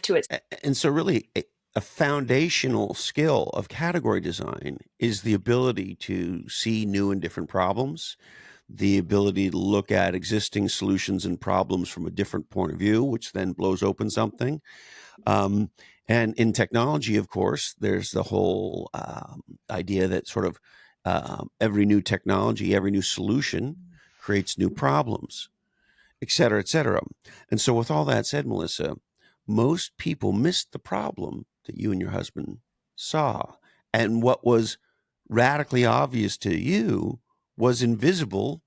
to it. And so really a foundational skill of category design is the ability to see new and different problems, the ability to look at existing solutions and problems from a different point of view, which then blows open something. And in technology, of course, there's the whole idea that sort of every new technology, every new solution creates new problems, et cetera, et cetera. And so with all that said, Melissa, most people missed the problem that you and your husband saw. And what was radically obvious to you was invisible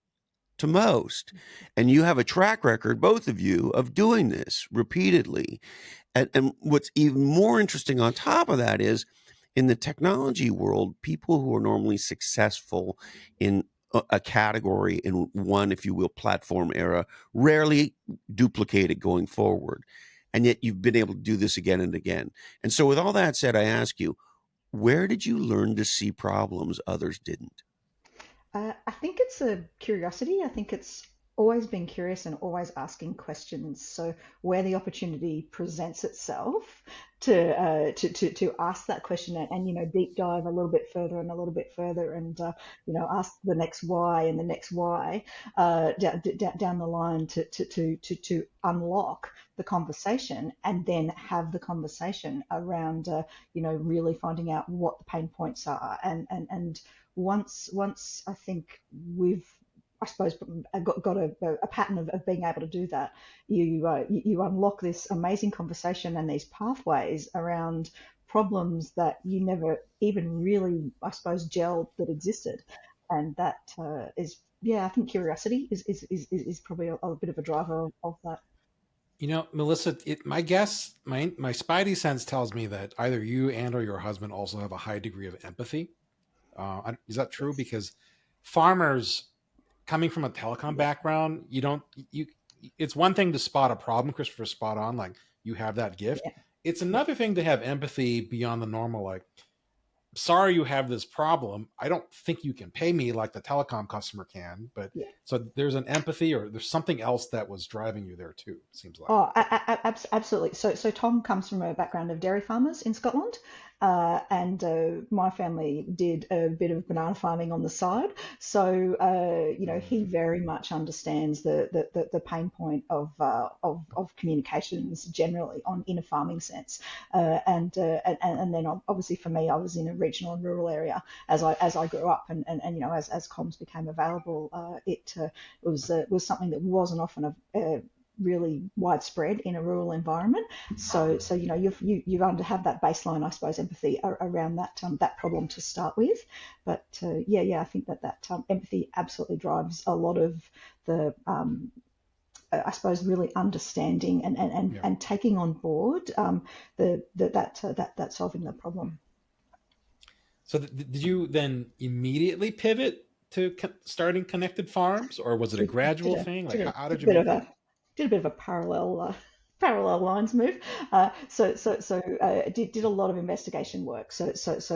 to most. And you have a track record, both of you, of doing this repeatedly. And what's even more interesting on top of that is in the technology world, people who are normally successful in a category in one, if you will, platform era, rarely duplicate it going forward. And yet you've been able to do this again and again. And so with all that said, I ask you, where did you learn to see problems others didn't? I think it's a curiosity. I think it's always being curious and always asking questions. So where the opportunity presents itself to ask that question and deep dive a little bit further and a little bit further and ask the next why and the next why down the line to unlock the conversation and then have the conversation around really finding out what the pain points are and once I think we've, I suppose, got a pattern of being able to do that, you unlock this amazing conversation and these pathways around problems that you never even really, I suppose, gelled that existed, and that is, yeah, I think curiosity is probably a bit of a driver of that. Melissa, my guess, my spidey sense tells me that either you and or your husband also have a high degree of empathy. Is that true? Yes. Because farmers coming from a telecom Yeah. background, you it's one thing to spot a problem, Christopher, spot on, like you have that gift. Yeah. It's Yeah. another thing to have empathy beyond the normal, like, sorry you have this problem. I don't think you can pay me like the telecom customer can, but Yeah. so there's an empathy or there's something else that was driving you there too, it seems like. Oh, absolutely. So Tom comes from a background of dairy farmers in Scotland, and my family did a bit of banana farming on the side. So he very much understands the pain point of communications generally in a farming sense, and then obviously for me, I was in a regional and rural area as I grew up, and as comms became available, it was something that wasn't often really widespread in a rural environment. So you have that baseline, I suppose, empathy around that problem to start with. But I think that empathy absolutely drives a lot of the I suppose really understanding and taking on board that solving the problem. So did you then immediately pivot to starting connected farms, or was it a Did, gradual did a thing? Like, did a how did did a you bit of make a that? did a bit of a parallel lines move. Did a lot of investigation work. So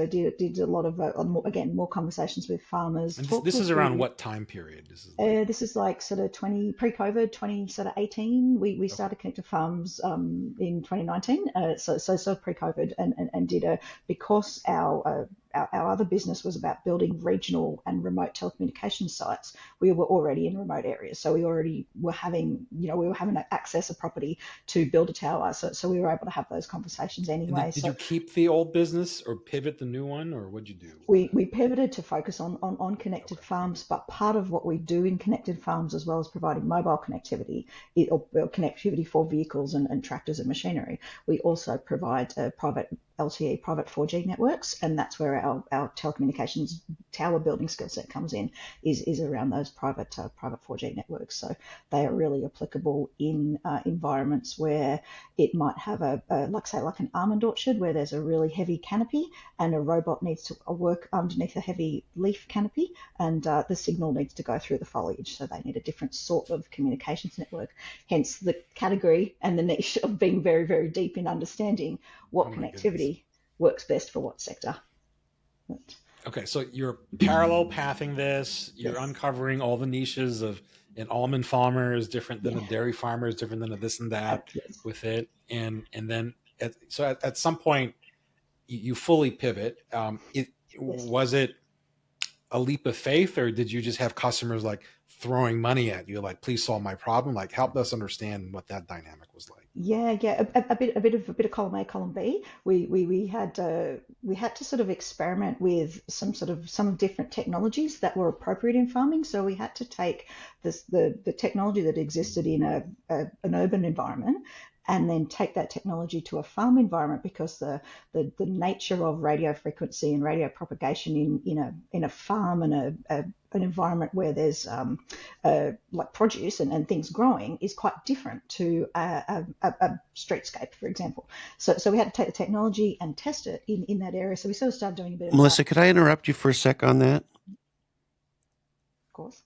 did a lot of more conversations with farmers. And Talked this with is around the what time period? This is like, this is like sort of 20 pre-COVID, 20 sort of 18. We okay. started Connected Farms in 2019. So pre-COVID and did a because our other business was about building regional and remote telecommunications sites. We were already in remote areas, so we already were having to access a property to build a tower. So we were able to have those conversations And anyway. did So you keep the old business or pivot the new one, or what'd you do with we it? pivoted to focus on connected Okay. farms, but part of what we do in connected farms, as well as providing mobile connectivity or connectivity for vehicles and tractors and machinery, we also provide private LTE, private 4G networks, and that's where our telecommunications tower building skill set comes in, is around those private 4G networks. So they are really applicable in environments where it might have like an almond orchard where there's a really heavy canopy and a robot needs to work underneath a heavy leaf canopy, and the signal needs to go through the foliage. So they need a different sort of communications network. Hence the category and the niche of being very, very deep in understanding Oh what my goodness. connectivity works best for what sector. But, Okay, so you're parallel pathing this. You're yes, uncovering all the niches of an almond farmer is different than yeah, a dairy farmer is different than a this and that yes, with it, and then at some point you fully pivot. Yes. Was it a leap of faith, or did you just have customers like throwing money at you, like, please solve my problem? Like, help us understand what that dynamic was like. Yeah. A bit of column A, column B. We had to sort of experiment with some different technologies that were appropriate in farming. So we had to take the technology that existed in an urban environment, and then take that technology to a farm environment, because the nature of radio frequency and radio propagation in a farm and an environment where there's like produce and things growing is quite different to a streetscape, for example. So we had to take the technology and test it in that area. So we sort of started doing a bit of that, Melissa, could I interrupt you for a sec on that? of course.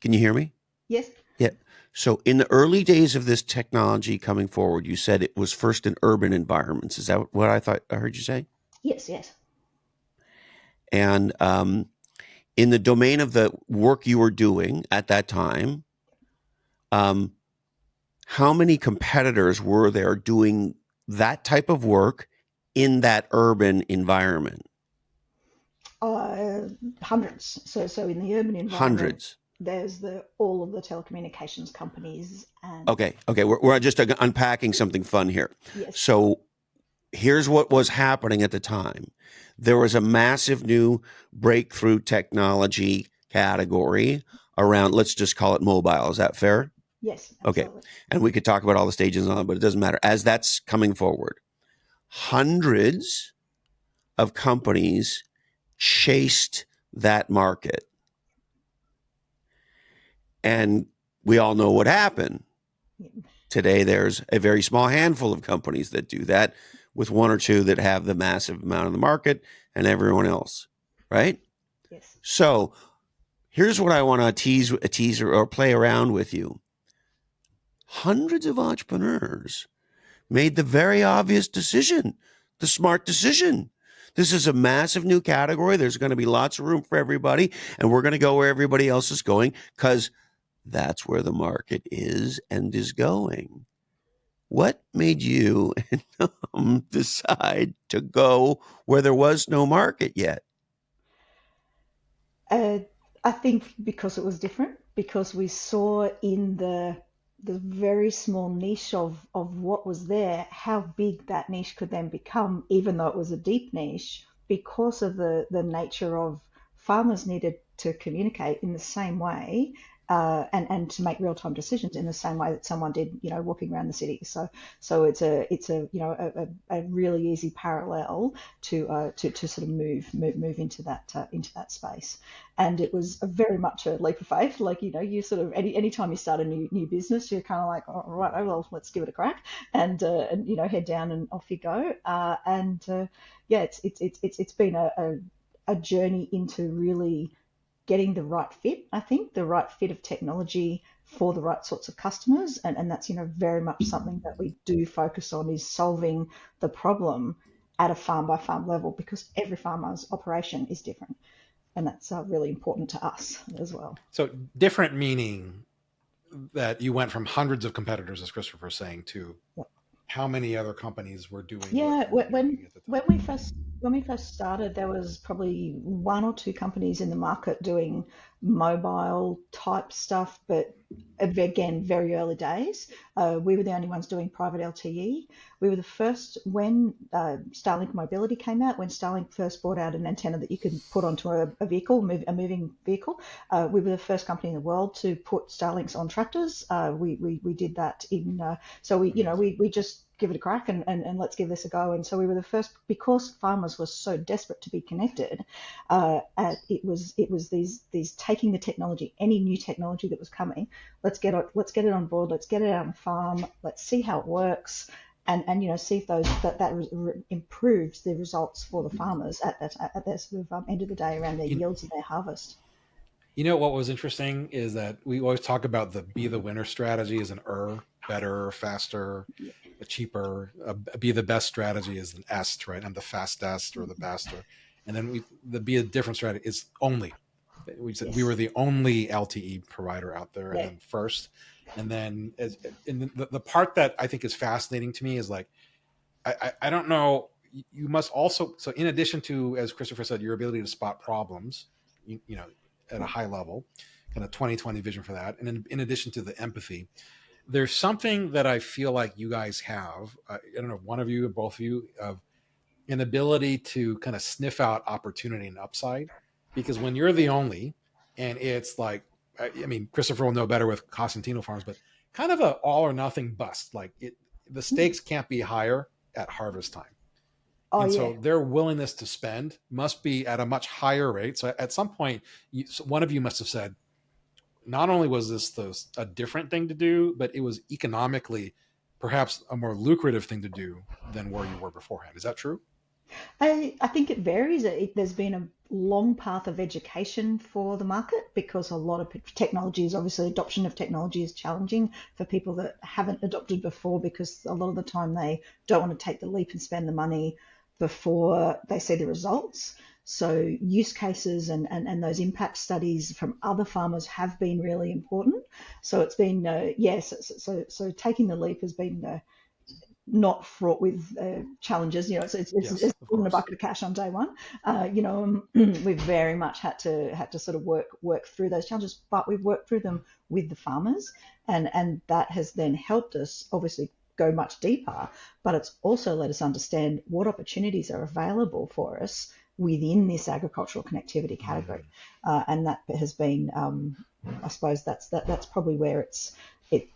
Can you hear me? Yes. Yeah. So in the early days of this technology coming forward, you said it was first in urban environments. Is that what I heard you say? Yes. And in the domain of the work you were doing at that time, how many competitors were there doing that type of work in that urban environment? Hundreds. So in the urban environment, Hundreds. there's all of the telecommunications companies and Okay. We're just unpacking something fun here. yes. So here's what was happening at the time. There was a massive new breakthrough technology category around, let's just call it mobile. Is that fair? Yes, Okay. absolutely. And we could talk about all the stages on it, but it doesn't matter. As that's coming forward, hundreds of companies chased that market. And we all know what happened. Yeah. Today, there's a very small handful of companies that do that, with one or two that have the massive amount of the market and everyone else, right? Yes. So here's what I want to tease or play around with you. Hundreds of entrepreneurs made the very obvious decision, the smart decision. This is a massive new category. There's going to be lots of room for everybody, and we're going to go where everybody else is going, because that's where the market is and is going. What made you decide to go where there was no market yet? Uh, I think because it was different, because we saw in the very small niche of what was there, how big that niche could then become, even though it was a deep niche, because of the nature of farmers needed to communicate in the same way, and to make real time decisions in the same way that someone did, walking around the city. So it's a a really easy parallel to sort of move into that space. And it was very much a leap of faith. Like, you sort of anytime you start a new business, you're kind of like, all right, oh, well, let's give it a crack, and head down and off you go. Yeah, it's been a journey into really getting the right fit. I think the right fit of technology for the right sorts of customers, and that's very much something that we do focus on, is solving the problem at a farm by farm level, because every farmer's operation is different, and that's really important to us as well. So different meaning that you went from hundreds of competitors, as Christopher was saying, to Yep. how many other companies were doing what Yeah, you were doing at the when time. we first started, there was probably one or two companies in the market doing mobile type stuff, but again, very early days. We were the only ones doing private LTE. We were the first when Starlink mobility came out. When Starlink first brought out an antenna that you could put onto a vehicle, a moving vehicle, we were the first company in the world to put Starlinks on tractors. We did that in. So we just give it a crack, and let's give this a go. And so we were the first, because farmers were so desperate to be connected. It was these taking the technology, any new technology that was coming. Let's get it on board. Let's get it out on the farm. Let's see how it works. And see if that improves the results for the farmers at their sort of end of the day, around their You, yields and their harvest. what was interesting is that we always talk about the be the winner strategy as an better, faster, cheaper. Be the best strategy is an est, right? I'm the fastest or the best, and then the be a different strategy is only. We said we Yes. were the only LTE provider out there, and Yeah. then first, and then the part that I think is fascinating to me is like I don't know. You must also, so in addition to, as Christopher said, your ability to spot problems, you know, at a high level, kind of 2020 vision for that. And in addition to the empathy, there's something that I feel like you guys have. I don't know, one of you or both of you, of an ability to kind of sniff out opportunity and upside. Because when you're the only, and it's like, I mean, Christopher will know better with Cosentino Farms, but kind of a all or nothing bust. Like the stakes can't be higher at harvest time. Oh And yeah. so their willingness to spend must be at a much higher rate. So at some point, one of you must have said, not only was this a different thing to do, but it was economically perhaps a more lucrative thing to do than where you were beforehand. Is that true? I think it varies. There's been a long path of education for the market because a lot of technology is obviously adoption of technology is challenging for people that haven't adopted before because a lot of the time they don't want to take the leap and spend the money before they see the results. So use cases and those impact studies from other farmers have been really important. So it's been yes, so taking the leap has been not fraught with challenges. You know, Yes, it's of in a course. bucket of cash on day one. You know, we've very much had to sort of work through those challenges, but we've worked through them with the farmers, and that has then helped us obviously go much deeper. But it's also let us understand what opportunities are available for us within this agricultural connectivity category, Mm, and that has been, I suppose that's probably where it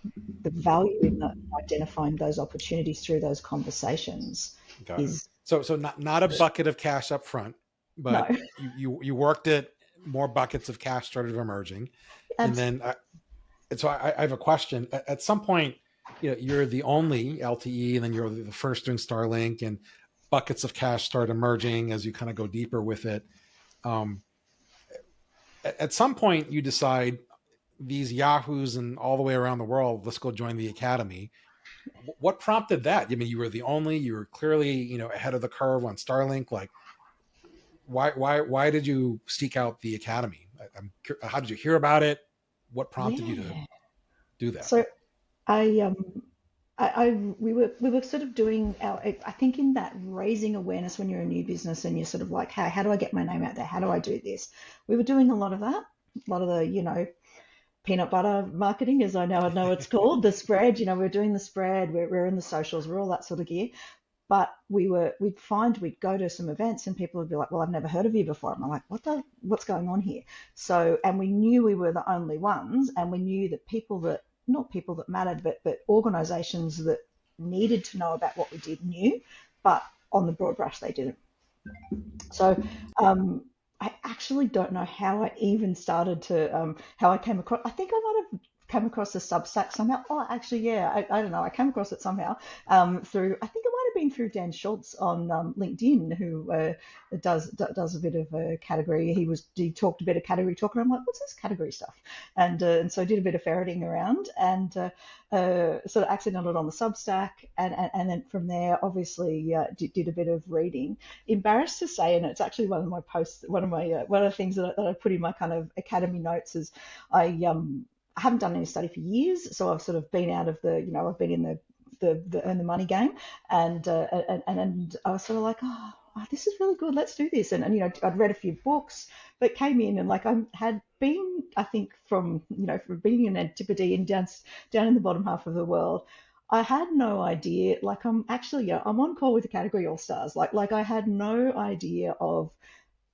the value in identifying those opportunities through those conversations got it. is So not a bucket of cash up front, no, but you worked it. More buckets of cash started emerging, and absolutely. then and so I have a question. At some point, you know, you're the only LTE, and then you're the first doing Starlink, and buckets of cash start emerging as you kind of go deeper with it. Um, at some point, you decide these yahoos and all the way around the world, let's go join the academy. What prompted that? I mean, you were the only, you were clearly, you know, ahead of the curve on Starlink. Like, why did you seek out the academy? How did you hear about it? What prompted you to Yeah. do that? So I I we were sort of doing our I think in that raising awareness when you're a new business and you're sort of like, hey, how do I get my name out there? How do I do this? We were doing a lot of that, a lot of the, you know, peanut butter marketing, as I now know it's called, the spread. You know, we're doing the spread, we're in the socials, we're all that sort of gear. But we'd find we'd go to some events and people would be like, well, I've never heard of you before. And I'm like, what's going on here? So, and we knew we were the only ones, and we knew that not people that mattered, but organizations that needed to know about what we did knew, but on the broad brush, they didn't. So, I actually don't know how I even started to, how I came across. I think I might have come across the Substack somehow. Oh, actually, yeah, I don't know. I came across it somehow through. I think it might have been through Dan Schultz on LinkedIn, who does a bit of a category. He talked a bit of category talk, and I'm like, what's this category stuff? And so I did a bit of ferreting around and sort of accidented on the Substack, and then from there, obviously, did a bit of reading. Embarrassed to say, and it's actually one of my posts, one of the things that I put in my kind of academy notes is I haven't done any study for years, so I've sort of been out of the, you know, I've been in the earn the money game, and I was sort of like, this is really good, let's do this, and you know, I'd read a few books, but came in and like I had been, I think from, you know, from being in Antipodes and down in the bottom half of the world. I had no idea. Like I'm actually, yeah, I'm on call with the Category All Stars. Like I had no idea of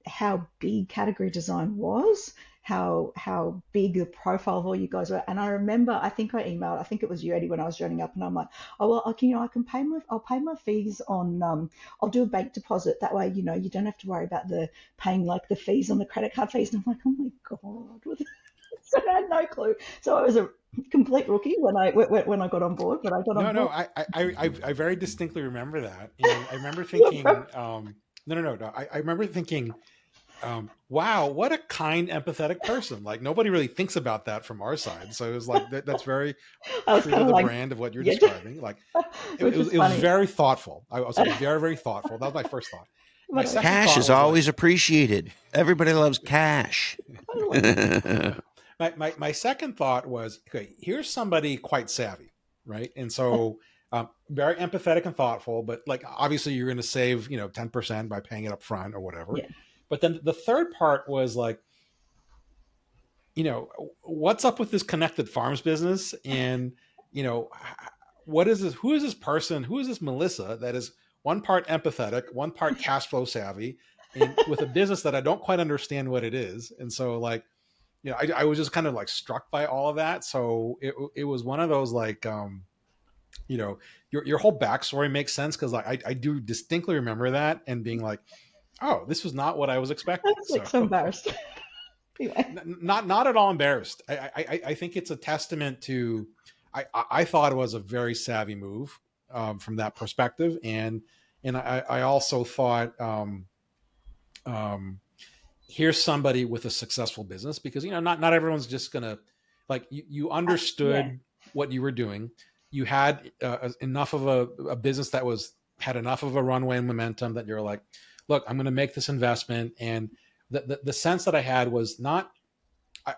how big category design was, how big the profile of all you guys were. And I remember, I think I emailed, I think it was you, Eddie, when I was joining up, and I'm like, oh well, I can, you know, I'll pay my fees on, I'll do a bank deposit. That way, you know, you don't have to worry about the paying like the fees on the credit card fees. And I'm like, oh my god, so I had no clue. So I was a complete rookie when I got on board, but I got on No, no, board. I very distinctly remember that, and I remember thinking, no. I remember thinking, wow, what a kind, empathetic person. Like nobody really thinks about that from our side. So it was like that's very I was true kind to of the like, brand of what you're yeah, describing. Like which is it was funny. very thoughtful. I was very, very thoughtful. That was my first thought. My But second Cash thought is was like, always appreciated. Everybody loves cash. totally. my second thought was, okay, here's somebody quite savvy, right? And so Very empathetic and thoughtful, but like obviously you're going to save 10% by paying it up front or whatever. Yeah. But then the third part was like, what's up with this connected farms business? And, you know, what is this? Who is this person? Who is this Melissa that is one part empathetic, one part cash flow savvy, and with a business that I don't quite understand what it is? And so, like, I was just kind of like struck by all of that. So it was one of those like, your whole backstory makes sense because like I do distinctly remember that and being like, oh, this was not what I was I expecting. was like So so embarrassed. Anyway. not at all embarrassed. I think it's a testament to. I thought it was a very savvy move from that perspective, and I also thought here's somebody with a successful business because not everyone's just gonna like you Yeah. understood what you were doing. You had enough of a business that had enough of a runway and momentum that you're like, look, I'm going to make this investment. And the sense that I had was not,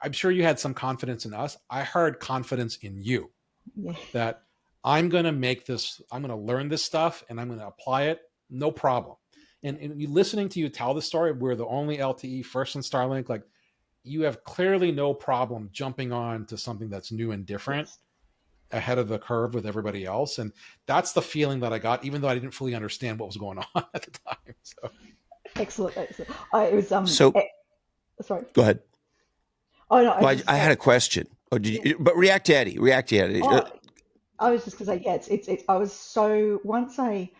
I'm sure you had some confidence in us. I heard confidence in you Yeah. that I'm going to make this, I'm going to learn this stuff and I'm going to apply it. No problem. And listening to you tell the story, we're the only LTE first in Starlink. Like you have clearly no problem jumping on to something that's new and different Yes. ahead of the curve with everybody else. And that's the feeling that I got, even though I didn't fully understand what was going on at the time. So Excellent. Excellent. It was So sorry. go ahead. Oh no, I Well, was just I had a question. Oh, did yeah. you? But react to Eddie. React to Eddie. Oh, I was just gonna say, yeah, it's I was so once I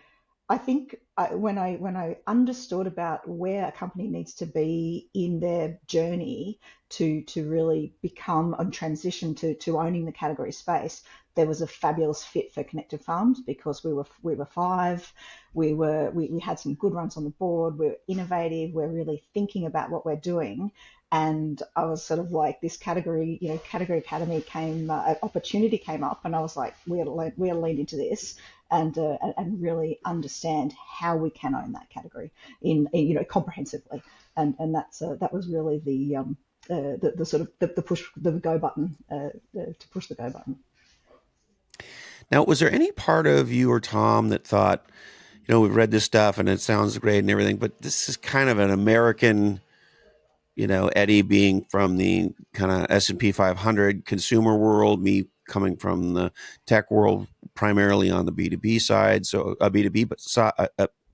think when I understood about where a company needs to be in their journey to really become and transition to owning the category space, there was a fabulous fit for Connected Farms because we were five, we had some good runs on the board, we're innovative, we're really thinking about what we're doing. And I was sort of like this category, category academy opportunity came up, and I was like, we got to lean into this and really understand how we can own that category comprehensively, and that was really the sort of the push the go button to push the go button. Now, was there any part of you or Tom that thought, we've read this stuff and it sounds great and everything, but this is kind of an American, Eddie being from the kind of S&P 500 consumer world, me coming from the tech world, primarily on the B2B side, so a B2B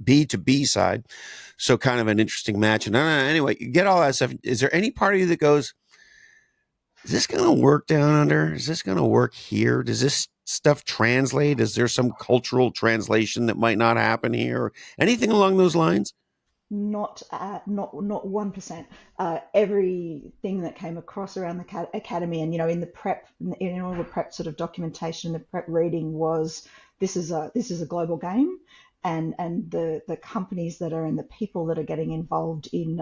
B2B side, so kind of an interesting match. And anyway, you get all that stuff. Is there any part of you that goes, is this going to work down under? Is this going to work here? Does this stuff translate? Is there some cultural translation that might not happen here? Or anything along those lines? Not 1%. Everything that came across around the academy, and in the prep, in all the prep sort of documentation, the prep reading was this is a global game, and the companies that are and the people that are getting involved in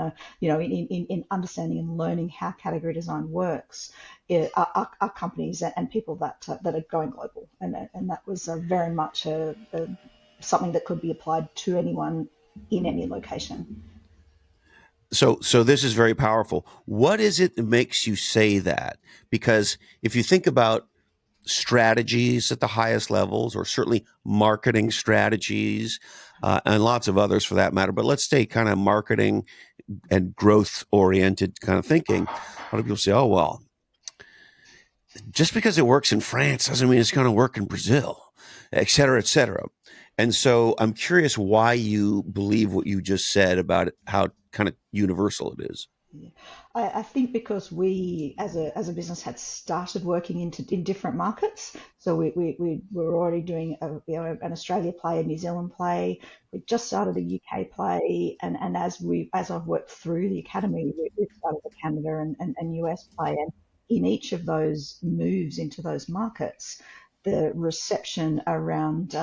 understanding and learning how category design works are companies and people that are going global, and that was very much something that could be applied to anyone in any location. So this is very powerful. What is it that makes you say that? Because if you think about strategies at the highest levels, or certainly marketing strategies, and lots of others for that matter, but let's stay kind of marketing and growth oriented kind of thinking. A lot of people say, oh, well, just because it works in France doesn't mean it's going to work in Brazil, et cetera, et cetera. And so I'm curious why you believe what you just said about it, how kind of universal it is. Yeah. I think because we, as a business, had started working in different markets, so we were already doing an Australia play, a New Zealand play. We just started a UK play, and as I've worked through the academy, we've started a Canada and US play, and in each of those moves into those markets, the reception around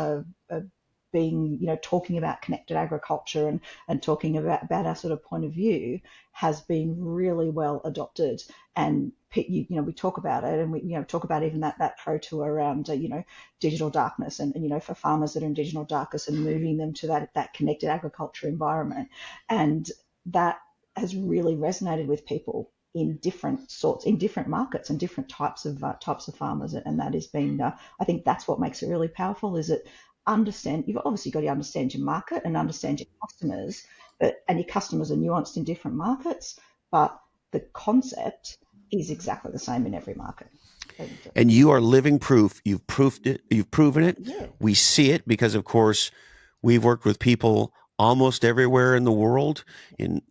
being, talking about connected agriculture and talking about our sort of point of view has been really well adopted. And, we talk about it, and we, talk about even that pro tour around, digital darkness and, for farmers that are in digital darkness and moving them to that connected agriculture environment. And that has really resonated with people in different markets and different types of farmers, and that has been, I think that's what makes it really powerful. Is it you've obviously got to understand your market and understand your customers, and your customers are nuanced in different markets, but the concept is exactly the same in every market. And you are living proof. You've proved it. You've proven it. Yeah, We see it because, of course, we've worked with people almost everywhere in the world, in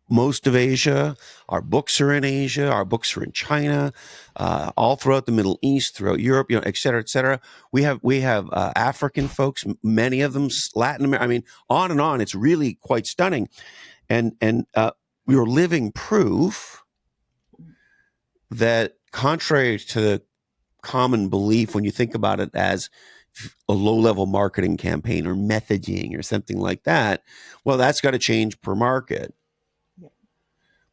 most of Asia. Our books are in Asia. Our books are in China, all throughout the Middle East, throughout Europe, et cetera, et cetera. We have African folks, many of them Latin America. I mean, on and on. It's really quite stunning, and we are living proof that, contrary to the common belief when you think about it as a low-level marketing campaign or messaging or something like that, well, that's got to change per market. yeah,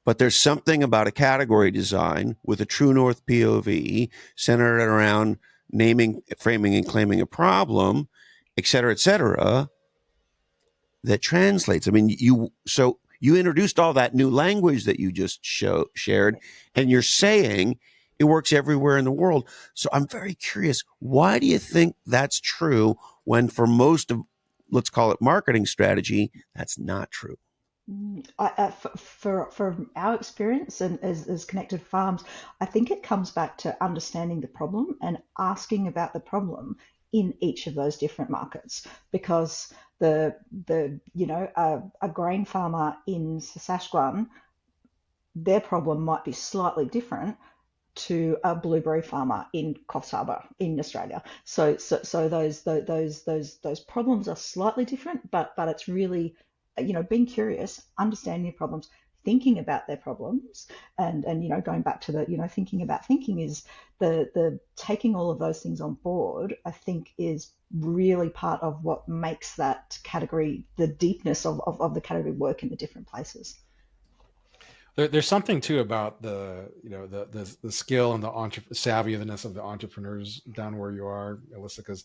But there's something about a category design with a true north POV centered around naming, framing, and claiming a problem, et cetera, that translates. I mean, you introduced all that new language that you just shared, yeah. and you're saying it works everywhere in the world. So I'm very curious, why do you think that's true when for most of, let's call it marketing strategy, that's not true? From our experience and as connected farms, I think it comes back to understanding the problem and asking about the problem in each of those different markets. Because a grain farmer in Saskatchewan, their problem might be slightly different to a blueberry farmer in Coffs Harbour in Australia. So those problems are slightly different, but it's really, being curious, understanding their problems, thinking about their problems, and going back to the, thinking about thinking, is the taking all of those things on board. I think is really part of what makes that category, the deepness of the category, work in the different places. There's something too about the skill and the savviness of the entrepreneurs down where you are, Alyssa, because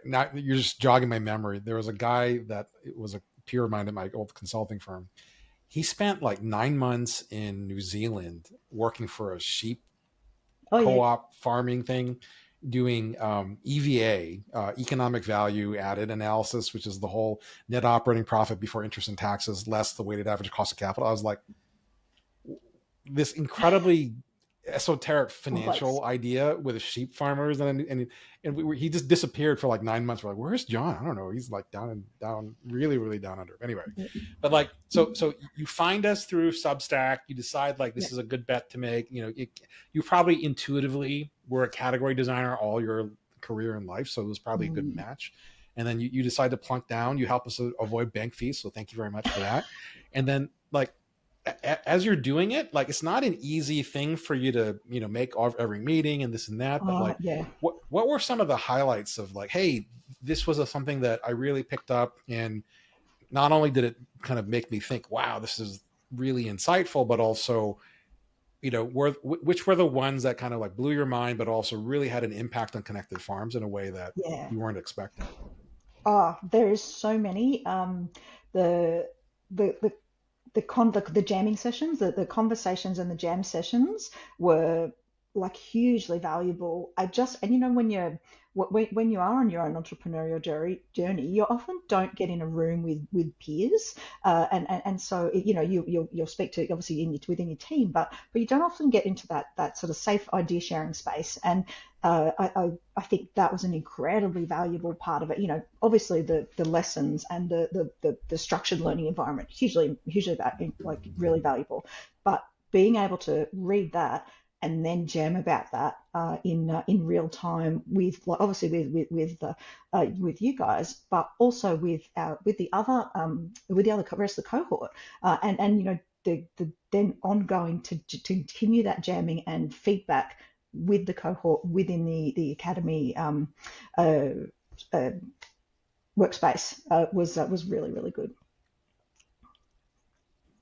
now you're just jogging my memory. There was a guy that was a peer of mine at my old consulting firm. He spent like 9 months in New Zealand working for a sheep Oh yeah. co-op farming thing, doing EVA, economic value added analysis, which is the whole net operating profit before interest and taxes less the weighted average cost of capital. I was like, this incredibly esoteric Complex. financial idea with sheep farmers, he just disappeared for like 9 months. We're like, where's John? I don't know. He's like down, really, really down under. Anyway, but like, so you find us through Substack. You decide like Yeah. this is a good bet to make. You probably intuitively were a category designer all your career in life, so it was probably a good Mm. match. And then you decide to plunk down. You help us avoid bank fees, so thank you very much for that. And then like, as you're doing it, like it's not an easy thing for you to make every meeting and this and that, but Oh like yeah. what were some of the highlights of like, hey, this was something that I really picked up, and not only did it kind of make me think, wow, this is really insightful, but also which were the ones that kind of like blew your mind but also really had an impact on connected farms in a way that Yeah. you weren't expecting? Oh, there is so many. The the the the jamming sessions, the conversations and the jam sessions were like hugely valuable. And when when you are on your own entrepreneurial journey, you often don't get in a room with peers, and so you'll speak to, obviously, within your team, but you don't often get into that sort of safe idea sharing space. And I think that was an incredibly valuable part of it. Obviously the lessons and the structured learning environment, hugely like really valuable, but being able to read that and then jam about that in real time with, like, obviously with you guys, but also with the other rest of the cohort, and the then ongoing to continue that jamming and feedback with the cohort within the academy uh, uh, workspace was really, really good.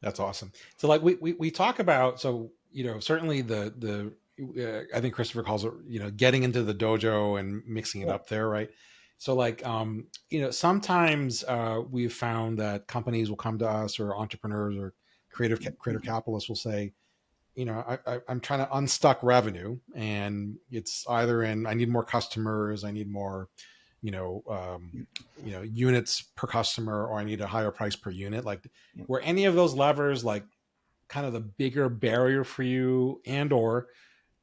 That's awesome. So like we talk about, so certainly the I think Christopher calls it getting into the dojo and mixing it Yeah, up there, right? So like sometimes we've found that companies will come to us, or entrepreneurs or creative capitalists will say, I'm trying to unstuck revenue, and it's either in I need more customers, I need more, you know, units per customer, or I need a higher price per unit. Like, were any of those levers like kind of the bigger barrier for you, and or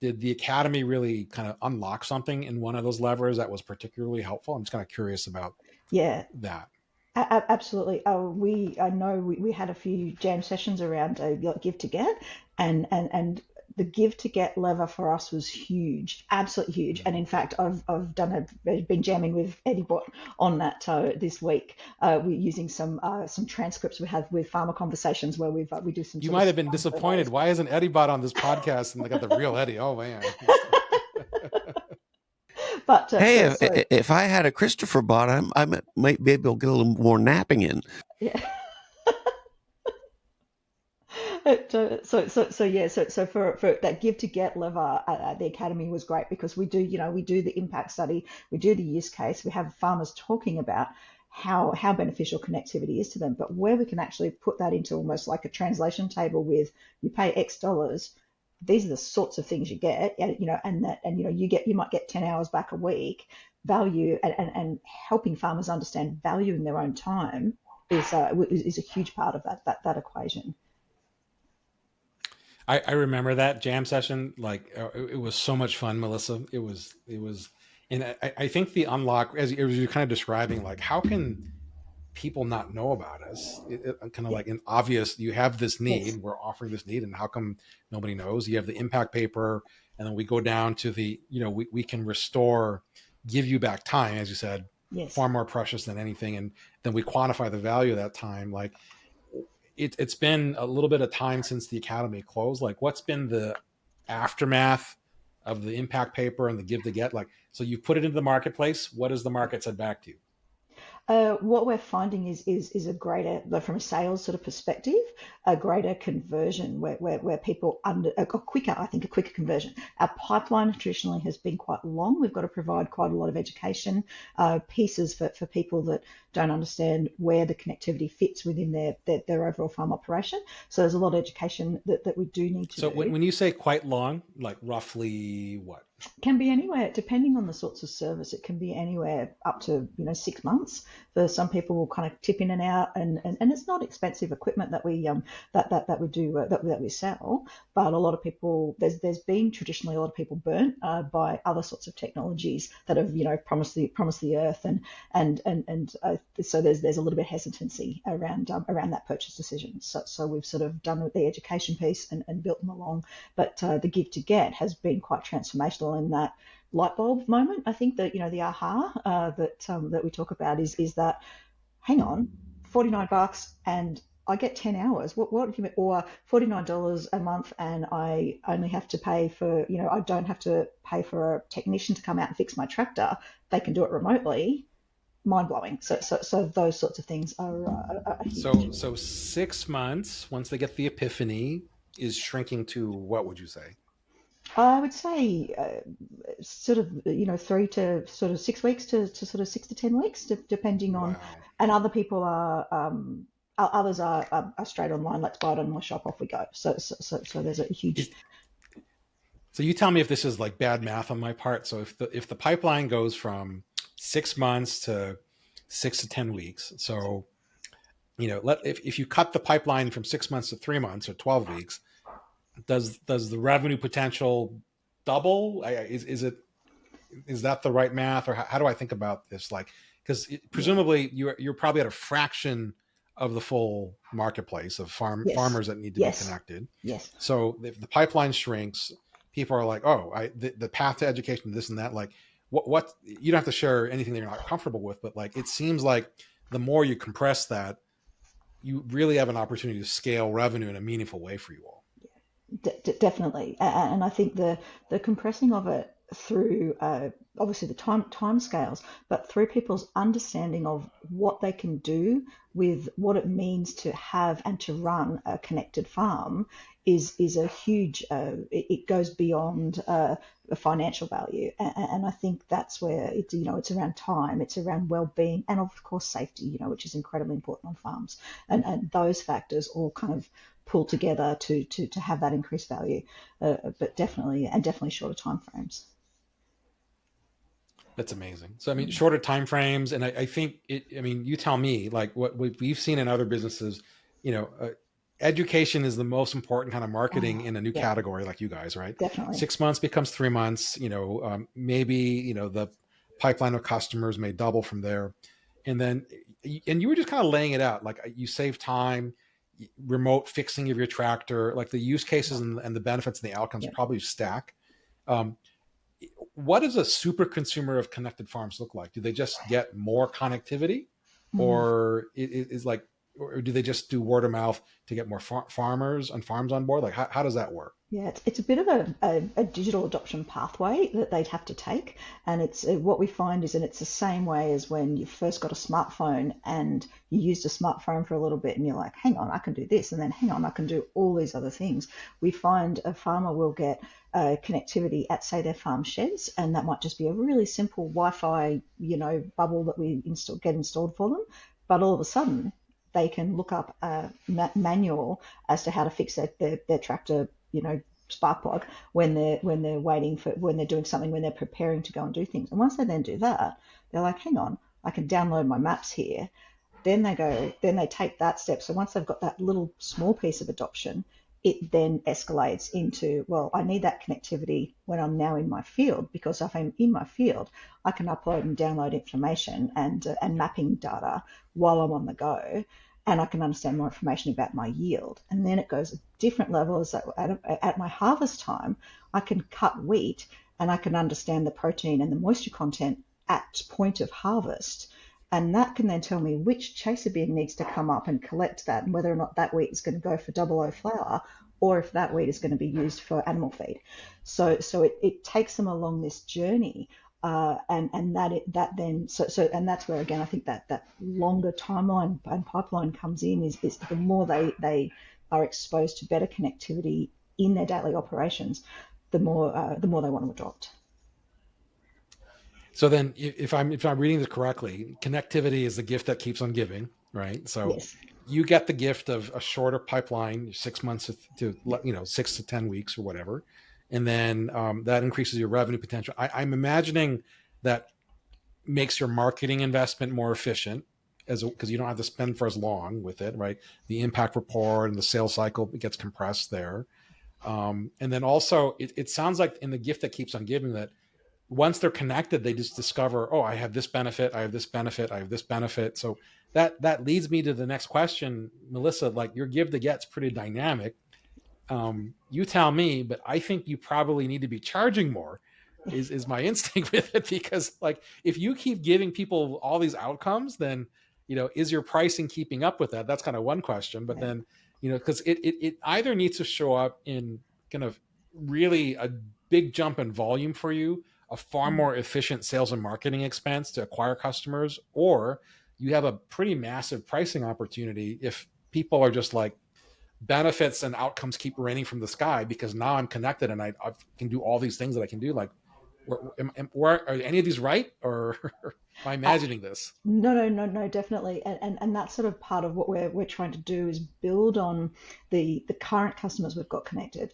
did the academy really kind of unlock something in one of those levers that was particularly helpful? I'm just kind of curious about Yeah, that. absolutely. I know we had a few jam sessions around give to get, and the give to get lever for us was huge, absolutely huge. And in fact, I've been jamming with Eddie Bot on that this week. We're using some transcripts we have with farmer conversations where we do some You sort of might have been scrum disappointed. surveys. Why isn't Eddie Bot on this podcast? And they got the real Eddie. Oh man. But Hey, if I had a Christopher bot, might be able to get a little more napping in. yeah. So for that give to get lever at the academy was great because we do the impact study, we do the use case, we have farmers talking about how beneficial connectivity is to them, but where we can actually put that into almost like a translation table with you pay X dollars, these are the sorts of things you get, and you might get 10 hours back a week value, and helping farmers understand value in their own time is a huge part of that equation. I remember that jam session. Like, it was so much fun, Melissa. It was, and I think the unlock, as you're kind of describing, like, how can people not know about us? Kind of Yeah. like an obvious, you have this Yes. need, we're offering this need, and how come nobody knows? You have the impact paper, and then we go down to we can restore, give you back time, as you said, Yes. far more precious than anything, and then we quantify the value of that time. Like, it's been a little bit of time since the academy closed. Like, what's been the aftermath of the impact paper and the give to get? Like, so you put it into the marketplace. What has the market said back to you? What we're finding is a greater, like from a sales sort of perspective, a greater conversion where people a quicker, I think a quicker conversion. Our pipeline traditionally has been quite long. We've got to provide quite a lot of education pieces for people that don't understand where the connectivity fits within their overall farm operation. So there's a lot of education that we do need to So do. when you say quite long, like roughly what? Can be anywhere, depending on the sorts of service. It can be anywhere up to 6 months. For some people, will kind of tip in and out, and it's not expensive equipment that we do that we sell. But a lot of people, there's been traditionally a lot of people burnt by other sorts of technologies that have promised the earth, and so there's a little bit of hesitancy around that purchase decision. So we've sort of done the education piece and built them along. But the give to get has been quite transformational in that light bulb moment. I think that the aha that we talk about is that, hang on, $49 and I get 10 hours. What do you mean? Or $49 a month and I only have to pay for, I don't have to pay for a technician to come out and fix my tractor. They can do it remotely. Mind blowing. So those sorts of things are huge. So 6 months once they get the epiphany is shrinking to what would you say? I would say sort of 3 to sort of 6 weeks to sort of 6 to 10 weeks, depending on. Wow. And other people are others are straight online. Let's buy it on my shop. Off we go. So there's a huge. So you tell me if this is like bad math on my part. So if the pipeline goes from 6 months to 6 to 10 weeks, so if you cut the pipeline from 6 months to 3 months or 12 weeks, does the revenue potential double? Is that the right math, or how do I think about this? Like, because Yeah. presumably you're probably at a fraction of the full marketplace of Yes. farmers that need to be Yes. connected. Yes. So if the pipeline shrinks, people are like, oh, the path to education, this and that. Like, what you don't have to share anything that you're not comfortable with, but like, it seems like the more you compress that, you really have an opportunity to scale revenue in a meaningful way for you all. Definitely, and I think the compressing of it through obviously the time scales, but through people's understanding of what they can do with what it means to have and to run a connected farm is a huge. It goes beyond the financial value, and I think that's where it's it's around time, it's around well-being, and of course safety, which is incredibly important on farms, and those factors all kind of pull together to have that increased value, but definitely shorter time frames. That's amazing. So I mean, shorter time frames, and I think it. I mean, you tell me, like what we've seen in other businesses, you know, education is the most important kind of marketing Oh, in a new yeah, category, like you guys, right? definitely. 6 months becomes 3 months. Maybe the pipeline of customers may double from there, and then and you were just kind of laying it out, like you save time, remote fixing of your tractor, like the use cases and the benefits and the outcomes Yeah. probably stack. Um, what does a super consumer of connected farms look like? Do they just get more connectivity, Mm. or is like, or do they just do word of mouth to get more farmers and farms on board? Like, how does that work? Yeah, it's a bit of a digital adoption pathway that they'd have to take. And it's what we find is that it's the same way as when you first got a smartphone and you used a smartphone for a little bit and you're like, hang on, I can do this. And then hang on, I can do all these other things. We find a farmer will get connectivity at, say, their farm sheds. And that might just be a really simple Wi-Fi, bubble that we get installed for them. But all of a sudden, they can look up a manual as to how to fix their tractor, spark plug when they're doing something, when they're preparing to go and do things. And once they then do that, they're like, hang on, I can download my maps here. Then they take that step. So once they've got that little small piece of adoption, it then escalates into, well, I need that connectivity when I'm now in my field, because if I'm in my field, I can upload and download information and mapping data while I'm on the go, and I can understand more information about my yield. And then it goes a different level, is that at my harvest time, I can cut wheat and I can understand the protein and the moisture content at point of harvest. And that can then tell me which chaser bin needs to come up and collect that, and whether or not that wheat is going to go for double O flour, or if that wheat is going to be used for animal feed. So it takes them along this journey, and that's where again I think that longer timeline and pipeline comes in, is the more they are exposed to better connectivity in their daily operations, the more they want to adopt. So then, if I'm reading this correctly, connectivity is the gift that keeps on giving, right? So Yes. you get the gift of a shorter pipeline, 6 months to 6 to 10 weeks or whatever, and then that increases your revenue potential. I'm imagining that makes your marketing investment more efficient, as because you don't have to spend for as long with it, right? The impact report and the sales cycle gets compressed there, and then also it sounds like in the gift that keeps on giving, that once they're connected, they just discover, oh, I have this benefit, I have this benefit, I have this benefit. So that leads me to the next question, Melissa. Like, your give to get's pretty dynamic. You tell me, but I think you probably need to be charging more. Is my instinct with it, because like if you keep giving people all these outcomes, then is your pricing keeping up with that? That's kind of one question. But Yeah. then because it either needs to show up in kind of really a big jump in volume for you, a far Mm. more efficient sales and marketing expense to acquire customers, or you have a pretty massive pricing opportunity if people are just like, benefits and outcomes keep raining from the sky because now I'm connected and I can do all these things that I can do. Like, are any of these right, or am I Uh, imagining this? no, definitely. And that's sort of part of what we're trying to do, is build on the current customers we've got connected,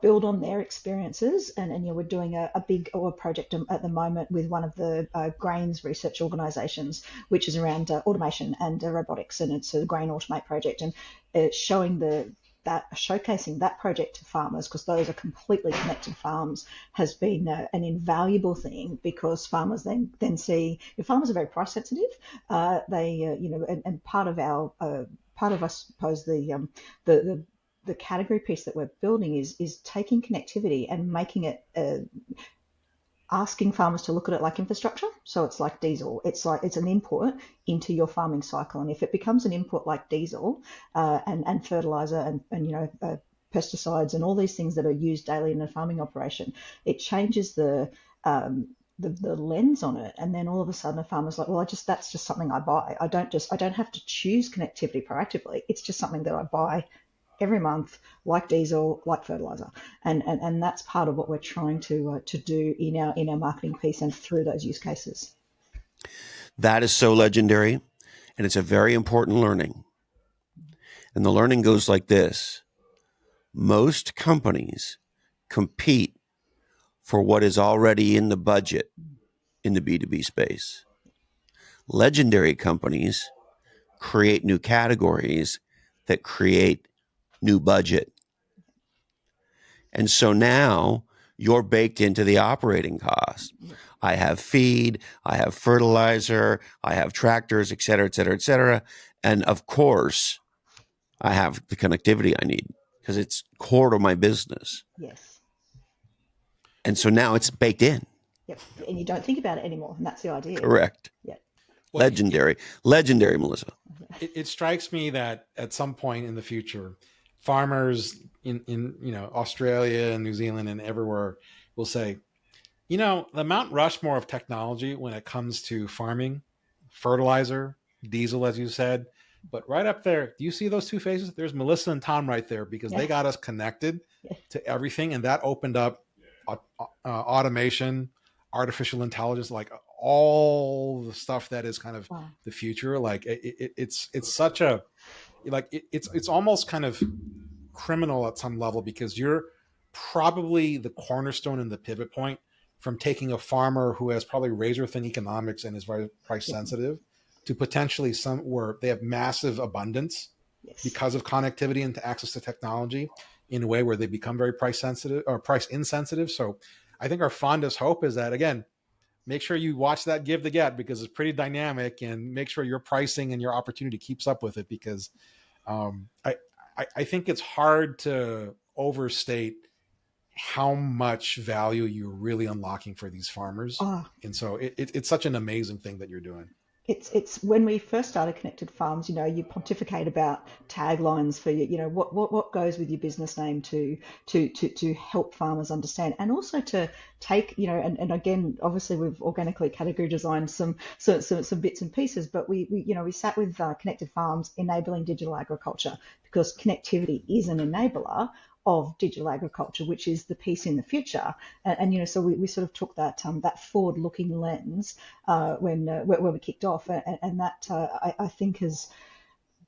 build on their experiences. And we're doing a big or project at the moment with one of the grains research organizations, which is around automation and robotics, and it's a grain automate project, and it's showcasing that project to farmers, because those are completely connected farms, has been an invaluable thing, because farmers then see, farmers are very price sensitive. They and part of, I suppose, the the category piece that we're building is taking connectivity and making it asking farmers to look at it like infrastructure. So it's like diesel. It's like it's an input into your farming cycle, and if it becomes an input like diesel, and fertilizer and pesticides and all these things that are used daily in a farming operation, it changes the the lens on it, and then all of a sudden a farmer's like, well, that's just something I buy. I don't have to choose connectivity proactively. It's just something that I buy every month, like diesel, like fertilizer, and that's part of what we're trying to do in our marketing piece and through those use cases. That is so legendary, and it's a very important learning. And the learning goes like this: most companies compete for what is already in the budget in the B2B space. Legendary companies create new categories that create new budget. And so now you're baked into the operating cost. I have feed, I have fertilizer, I have tractors, et cetera, et cetera, et cetera. And of course, I have the connectivity I need because it's core to my business. Yes. And so now it's baked in. Yep. And you don't think about it anymore, and that's the idea. Correct. Yep. Well, Legendary. Legendary, Melissa. It strikes me that at some point in the future, farmers in Australia and New Zealand and everywhere will say, the Mount Rushmore of technology when it comes to farming, fertilizer, diesel, as you said, but right up there, do you see those two faces? There's Melissa and Tom right there because they got us connected to everything, and that opened up automation, artificial intelligence, like all the stuff that is kind of the future. Like it's such a it's almost kind of criminal at some level because you're probably the cornerstone and the pivot point from taking a farmer who has probably razor thin economics and is very price sensitive to potentially some where they have massive abundance because of connectivity and access to technology in a way where they become very price sensitive or price insensitive. So I think our fondest hope is that, again, make sure you watch that give to get because it's pretty dynamic, and make sure your pricing and your opportunity keeps up with it because I think it's hard to overstate how much value you're really unlocking for these farmers. And so it's such an amazing thing that you're doing. It's when we first started Connected Farms, you pontificate about taglines for what goes with your business name to help farmers understand, and also to take and again, obviously we've organically category designed some bits and pieces, but we sat with Connected Farms enabling digital agriculture because connectivity is an enabler of digital agriculture, which is the piece in the future, and so we sort of took that forward-looking lens when we kicked off, and that I think has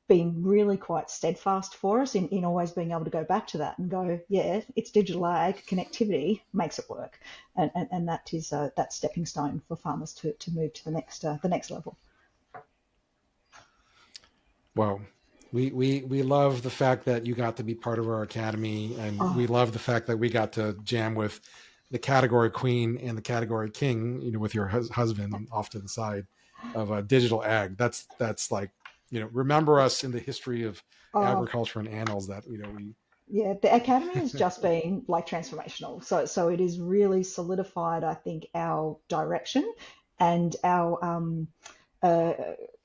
been really quite steadfast for us in always being able to go back to that and go, yeah, it's digital ag, connectivity makes it work, and that is that stepping stone for farmers to move to the next level. Wow. We love the fact that you got to be part of our academy, and we love the fact that we got to jam with the category queen and the category king, with your husband off to the side of digital ag. That's like, remember us in the history of agriculture and annals that, we. Yeah, the academy has just been like transformational. So it has really solidified, I think, our direction and our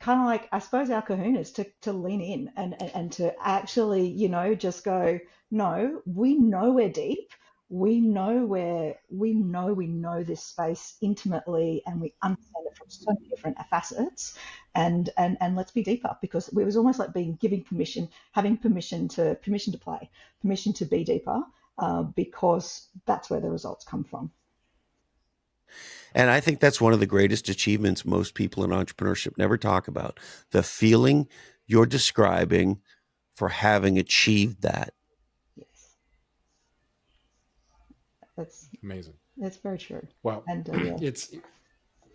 kind of like, I suppose, our kahunas to lean in and to actually, just go, no, we know we're deep. We know we know this space intimately, and we understand it from so many different facets. And let's be deeper, because it was almost like having permission to play, permission to be deeper, because that's where the results come from. And I think that's one of the greatest achievements most people in entrepreneurship never talk about. The feeling you're describing for having achieved that. Yes. That's amazing. That's very true. Well, and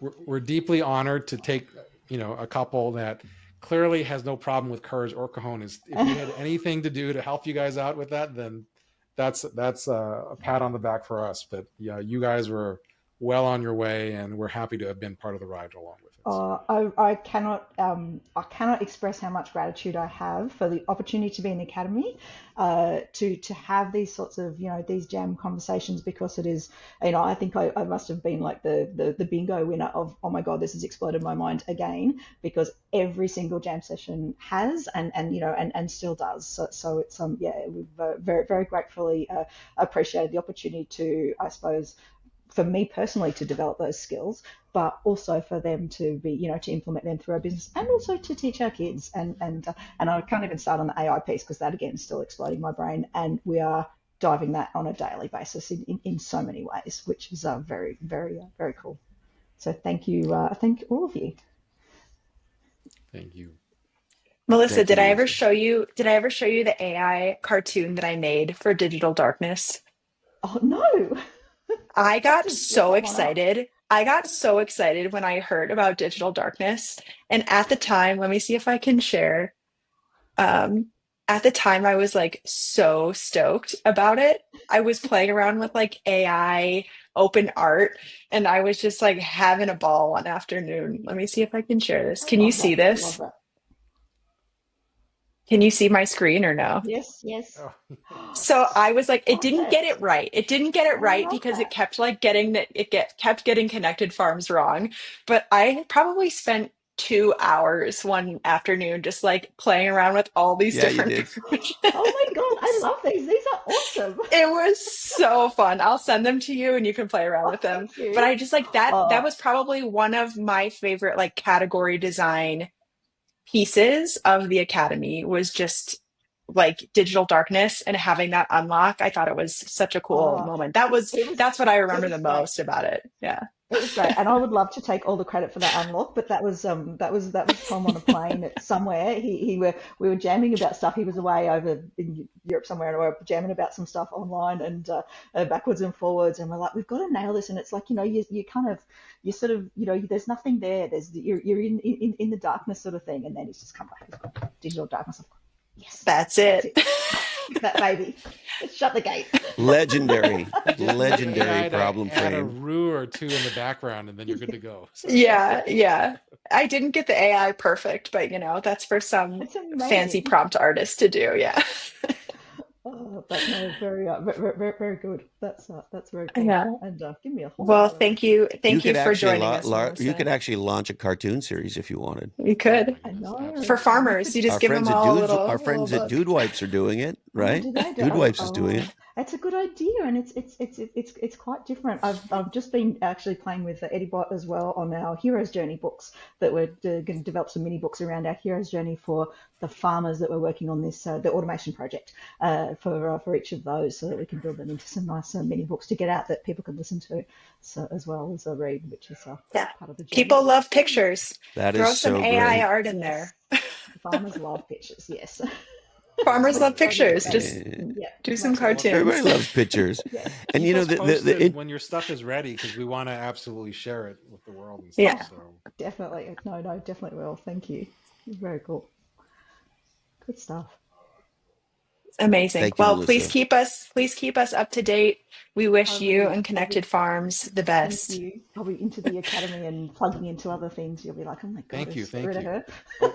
we're deeply honored to take, a couple that clearly has no problem with courage or cojones. If we had anything to do to help you guys out with that, then that's a pat on the back for us. But yeah, you guys were well on your way, and we're happy to have been part of the ride along with it. I cannot express how much gratitude I have for the opportunity to be in the academy, to have these sorts of these jam conversations, because it is, I think I must have been like the bingo winner of, oh my god, this has exploded my mind again, because every single jam session has and still does. So it's we've very very gratefully appreciated the opportunity to, I suppose, for me personally to develop those skills, but also for them to be, to implement them through our business and also to teach our kids. And I can't even start on the AI piece because that again is still exploding my brain. And we are diving that on a daily basis in so many ways, which is very, very, very cool. So thank all of you. Thank you. Melissa, Thank you, Melissa. did I ever show you the AI cartoon that I made for Digital Darkness? Oh no, I I have got to look so that one up. excited. I got so excited when I heard about Digital Darkness. And at the time, let me see if I can share. Um, at the time, I was like so stoked about it. I was playing around with like AI open art, and I was just like having a ball one afternoon. Let me see if I can share this. I Can you love see that. I love this? that. Can you see my screen or no? Yes, yes. Oh, So I was like, it didn't get Perfect. it right. It didn't get it I right love because it that. kept like getting that kept getting connected farms wrong. But I probably spent 2 hours one afternoon just like playing around with all these Yeah, you different did. Oh my God, I parameters. love these. These are awesome. It was so fun. I'll send them to you and you can play around Oh, with them. thank But you. I just like that Oh, was probably one of my favorite like category design pieces of the academy was just like digital darkness and having that unlock. I thought it was such a cool oh, moment. it was That's what I it remember the was great. most about it. Yeah. It was great, and I would love to take all the credit for that unlock, but that was Tom on a plane at somewhere. We were jamming about stuff. He was away over in Europe somewhere, and we were jamming about some stuff online and backwards and forwards. And we're like, we've got to nail this. And it's like, you kind of you sort of there's nothing there. You're in the darkness sort of thing, and then he's just come back. He's got digital darkness. I'm like, yes, That's that's it. it. That baby. Shut the gate. Legendary, you just need legendary AI to problem add a frame. roux or two in the background, and then you're good to go. So Yeah, yeah. I didn't get the AI perfect, but that's for some It's fancy amazing. prompt artist to do. Yeah. Oh, but no, very good. That's very cool. Yeah. And give me a whole Well, lot of thank ideas. you. You Thank you could for actually joining us, you could Melissa. actually launch a cartoon series if you wanted. You oh could. my I goodness, know For absolutely. you farmers, could. you just give them Our a little friends at book. Dude Wipes are doing it, Oh, right? do they do? Dude Oh, Wipes is doing it. it's a good idea, and it's quite different. I've just been actually playing with the Eddie as well on our Hero's Journey books that we're going to develop some mini books around our Hero's Journey for the farmers that we're working on this the automation project for each of those, so that we can build them into some nice mini books to get out that people can listen to, so as well as a read, which is Yeah. part of the journey. People love So yeah, pictures. That is Throw some so AI great. art in yes, there. farmers love pictures. Yes, Farmers love totally pictures. agree. Just Eh, Yeah, do some much love. Everybody cartoons. loves pictures, Yes. and Keep us the posted when your stuff is ready because we want to absolutely share it with the world and stuff. Yeah. Oh, So definitely. No, no, definitely will. Thank you. Very cool. Good stuff. Amazing. thank you, Well, Melissa. please keep us up to date. We wish you and I'll be, Connected Farms the thank best. you. I'll be into the academy and plugging into other things. You'll be like, oh my God, thank you, is get rid thank of you. her. Oh,